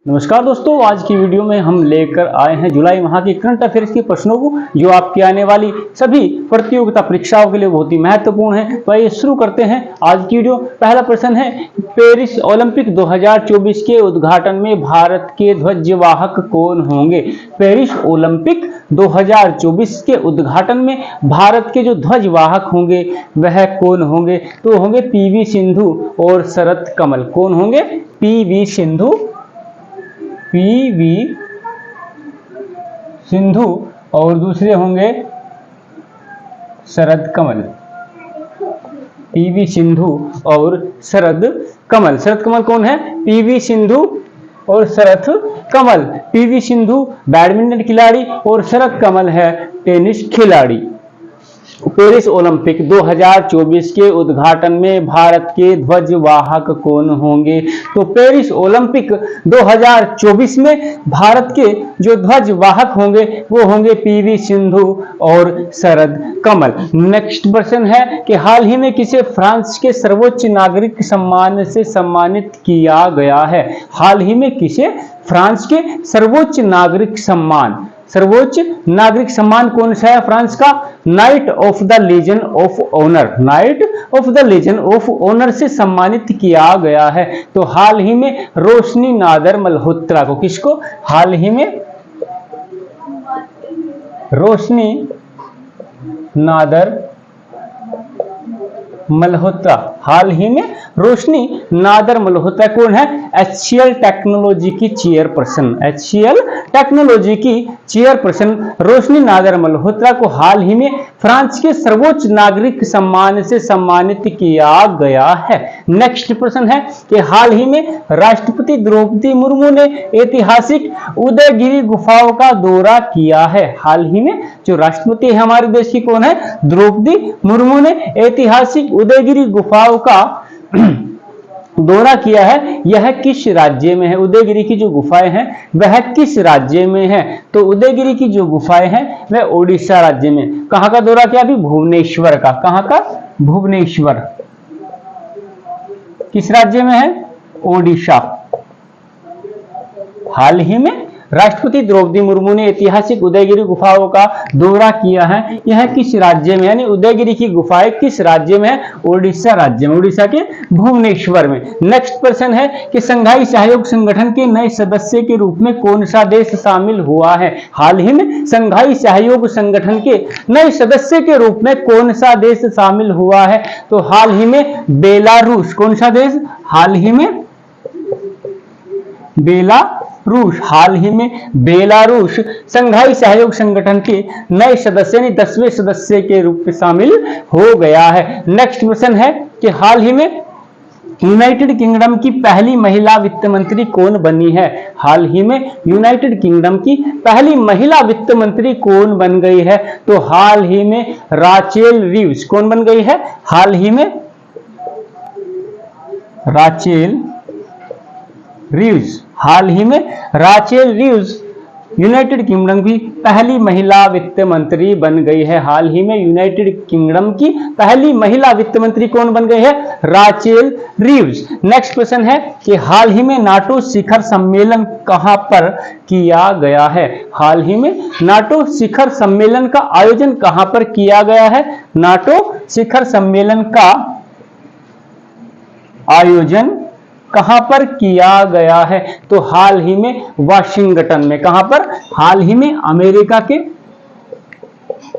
नमस्कार दोस्तों, आज की वीडियो में हम लेकर आए हैं जुलाई माह के करंट अफेयर्स के प्रश्नों को, जो आपकी आने वाली सभी प्रतियोगिता परीक्षाओं के लिए बहुत ही महत्वपूर्ण है। तो आइए शुरू करते हैं आज की वीडियो। पहला प्रश्न है, पेरिस ओलंपिक 2024 के उद्घाटन में भारत के ध्वजवाहक कौन होंगे? पेरिस ओलंपिक 2024 के उद्घाटन में भारत के जो ध्वजवाहक होंगे वह कौन होंगे? तो होंगे पीवी सिंधु और शरत कमल। कौन होंगे? पीवी सिंधु और दूसरे होंगे शरद कमल। पीवी सिंधु और शरद कमल। शरद कमल कौन है? पीवी सिंधु और शरद कमल। पीवी सिंधु बैडमिंटन खिलाड़ी और शरद कमल है टेनिस खिलाड़ी। पेरिस ओलंपिक 2024 के उद्घाटन में भारत के ध्वजवाहक कौन होंगे? तो पेरिस ओलंपिक 2024 में भारत के जो ध्वजवाहक होंगे वो होंगे पीवी सिंधु और शरद कमल। नेक्स्ट प्रश्न है कि हाल ही में किसे फ्रांस के सर्वोच्च नागरिक सम्मान से सम्मानित किया गया है? हाल ही में किसे फ्रांस के सर्वोच्च नागरिक सम्मान कौन सा है फ्रांस का? Knight of the Legion of Honour. Knight of the Legion of Honour से सम्मानित किया गया है। तो हाल ही में रोशनी नादर मल्होत्रा को, किसको? हाल ही में रोशनी नादर मल्होत्रा। हाल ही में रोशनी नादर मल्होत्रा कौन है? HCL टेक्नोलॉजी की चेयरपर्सन। HCL टेक्नोलॉजी की चेयरपर्सन रोशनी नादर मल्होत्रा को हाल ही में फ्रांस के सर्वोच्च नागरिक सम्मान से सम्मानित किया गया है। नेक्स्ट प्रश्न है कि हाल ही में राष्ट्रपति द्रौपदी मुर्मू ने ऐतिहासिक उदयगिरी गुफाओं का दौरा किया है। हाल ही में जो राष्ट्रपति है हमारे देश की कौन है? द्रौपदी मुर्मू ने ऐतिहासिक उदयगिरी गुफाओं का दौरा किया है। यह किस राज्य में है? उदयगिरी की जो गुफाएं हैं वह किस राज्य में है? तो उदयगिरी की जो गुफाएं हैं वह ओडिशा राज्य में। कहां का दौरा किया? अभी भुवनेश्वर का। कहां का? भुवनेश्वर। किस राज्य में है? ओडिशा। हाल ही में राष्ट्रपति द्रौपदी मुर्मू ने ऐतिहासिक उदयगिरी गुफाओं का दौरा किया है। यह किस राज्य में? यानी उदयगिरी की गुफाएं किस राज्य में है? ओडिशा राज्य में, ओडिशा के भुवनेश्वर में। नेक्स्ट प्रश्न है कि संघाई सहयोग संगठन के नए सदस्य के रूप में कौन सा देश शामिल हुआ है? हाल ही में संघाई सहयोग संगठन के नए सदस्य के रूप में कौन सा देश शामिल हुआ है? तो हाल ही में बेलारूस। कौन सा देश? हाल ही में बेलारूस। हाल ही में बेलारूस संघाई सहयोग संगठन के नए सदस्य यानी 10वें सदस्य के रूप में शामिल हो गया है। नेक्स्ट प्रश्न है कि हाल ही में यूनाइटेड किंगडम की पहली महिला वित्त मंत्री कौन बनी है? हाल ही में यूनाइटेड किंगडम की पहली महिला वित्त मंत्री कौन बन गई है? तो हाल ही में राचेल रीव्स। कौन बन गई है? हाल ही में राचेल रीव्स। हाल ही में राचेल रीव्स यूनाइटेड किंगडम की पहली महिला वित्त मंत्री बन गई है। हाल ही में यूनाइटेड किंगडम की पहली महिला वित्त मंत्री कौन बन गई है? Rachel Reeves. नेक्स्ट प्रश्न है कि हाल ही में नाटो शिखर सम्मेलन कहां पर किया गया है? हाल ही में नाटो शिखर सम्मेलन का आयोजन कहां पर किया गया है? नाटो शिखर सम्मेलन का आयोजन कहां पर किया गया है? तो हाल ही में वाशिंगटन में। कहां पर? हाल ही में अमेरिका के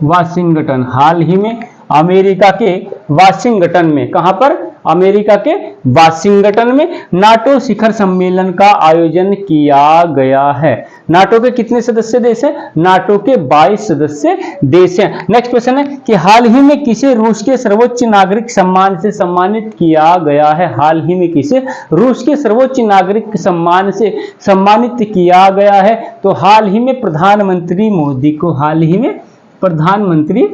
वाशिंगटन। हाल ही में अमेरिका के वाशिंगटन में। कहां पर? अमेरिका के वाशिंगटन में नाटो शिखर सम्मेलन का आयोजन किया गया है। नाटो के कितने सदस्य देश हैं? नाटो के 22 सदस्य देश हैं। नेक्स्ट क्वेश्चन है कि हाल ही में किसे रूस के सर्वोच्च नागरिक सम्मान से सम्मानित किया गया है? हाल ही में किसे रूस के सर्वोच्च नागरिक सम्मान से सम्मानित किया गया है? तो हाल ही में प्रधानमंत्री मोदी को। हाल ही में प्रधानमंत्री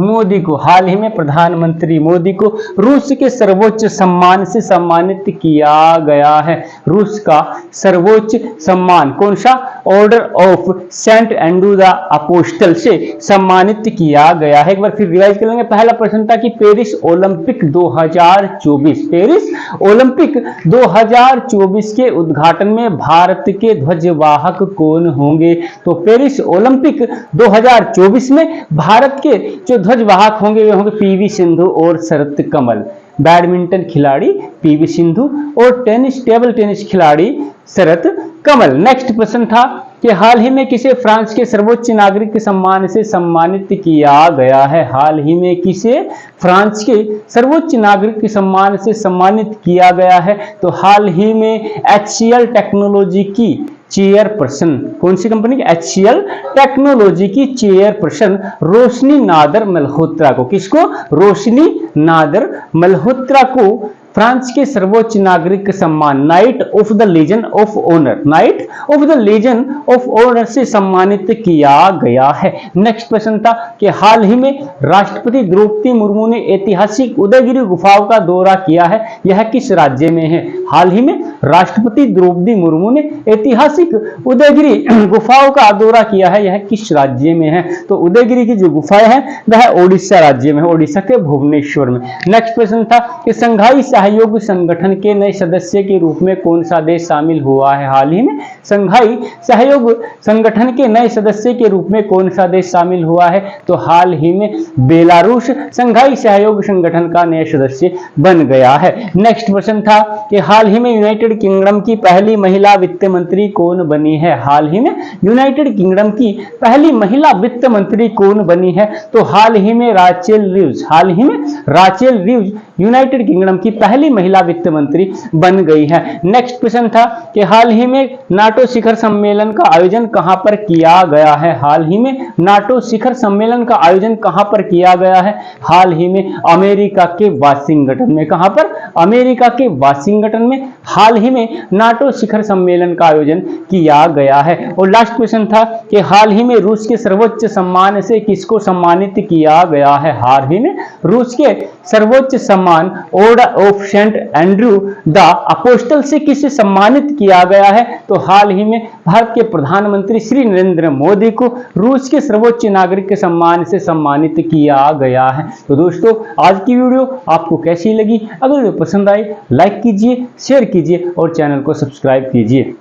मोदी को। हाल ही में प्रधानमंत्री मोदी को रूस के सर्वोच्च सम्मान से सम्मानित किया गया है। रूस का सर्वोच्च सम्मान कौन सा, Order of Saint Andrew the Apostle से सम्मानित किया गया है। एक बार फिर रिवाइज कर लेंगे। पहला प्रश्न था कि पेरिस ओलंपिक 2024, पेरिस ओलंपिक 2024 के उद्घाटन में भारत के ध्वजवाहक कौन होंगे। तो पेरिस ओलंपिक 2024 में भारत के जो ध्वजवाहक होंगे वे होंगे पीवी सिंधु और शरत कमल। बैडमिंटन खिलाड़ी पीवी सिंधु और टेबल टेनिस खिलाड़ी शरत कमल। नेक्स्ट प्रश्न था कि हाल ही में किसे फ्रांस के सर्वोच्च नागरिक सम्मान से सम्मानित किया गया है। हाल ही में किसे फ्रांस के सर्वोच्च नागरिक सम्मान से सम्मानित किया गया है। तो हाल ही में HCL टेक्नोलॉजी की चेयरपर्सन, कौन सी कंपनी की, HCL टेक्नोलॉजी की चेयरपर्सन रोशनी नादर मल्होत्रा को, किसको, रोशनी नादर मल्होत्रा को फ्रांस के सर्वोच्च नागरिक सम्मान Knight of the Legion of Honour, Knight of the Legion of Honour से सम्मानित किया गया है। नेक्स्ट प्रश्न था कि हाल ही में राष्ट्रपति द्रौपदी मुर्मू ने ऐतिहासिक उदयगिरी गुफाओं का दौरा किया है, यह किस राज्य में है। हाल ही में राष्ट्रपति द्रौपदी मुर्मू ने ऐतिहासिक उदयगिरी गुफाओं का दौरा किया है, यह किस राज्य में है। तो उदयगिरी की जो गुफाएं हैं वह ओडिशा राज्य में है, ओडिशा के भुवनेश्वर में। नेक्स्ट प्रश्न था कि संघाई सहयोग संगठन के नए सदस्य के रूप में कौन सा देश शामिल हुआ है। हाल ही में संघाई सहयोग संगठन के नए सदस्य के रूप में कौन सा देश शामिल हुआ है। तो हाल ही में बेलारूस संघाई सहयोग संगठन का नया सदस्य बन गया है। नेक्स्ट प्रश्न था कि हाल ही में यूनाइटेड किंगडम की पहली महिला वित्त मंत्री कौन बनी है। हाल ही में यूनाइटेड किंगडम की पहली महिला वित्त मंत्री कौन बनी है। तो हाल ही में राचेल रिव्स, हाल ही में राचेल रिव्स यूनाइटेड किंगडम की पहली महिला वित्त मंत्री बन गई है। नेक्स्ट प्रश्न था कि हाल ही में नाटो शिखर सम्मेलन का आयोजन कहां पर किया गया है। हाल ही में नाटो शिखर सम्मेलन का आयोजन कहां पर किया गया है। हाल ही में अमेरिका के वाशिंगटन में। कहां पर, अमेरिका के वाशिंगटन में हाल ही में नाटो शिखर सम्मेलन का आयोजन किया गया है। और लास्ट क्वेश्चन था कि हाल ही में रूस के सर्वोच्च सम्मान से किसको सम्मानित किया गया है। हाल ही में रूस के सर्वोच्च सम्मान Order of Saint Andrew the Apostle से किसे सम्मानित किया गया है। तो हाल ही में भारत के प्रधानमंत्री श्री नरेंद्र मोदी को रूस के सर्वोच्च नागरिक के सम्मान से सम्मानित किया गया है। तो दोस्तों आज की वीडियो आपको कैसी लगी, अगर वीडियो पसंद आए लाइक कीजिए, शेयर कीजिए और चैनल को सब्सक्राइब कीजिए।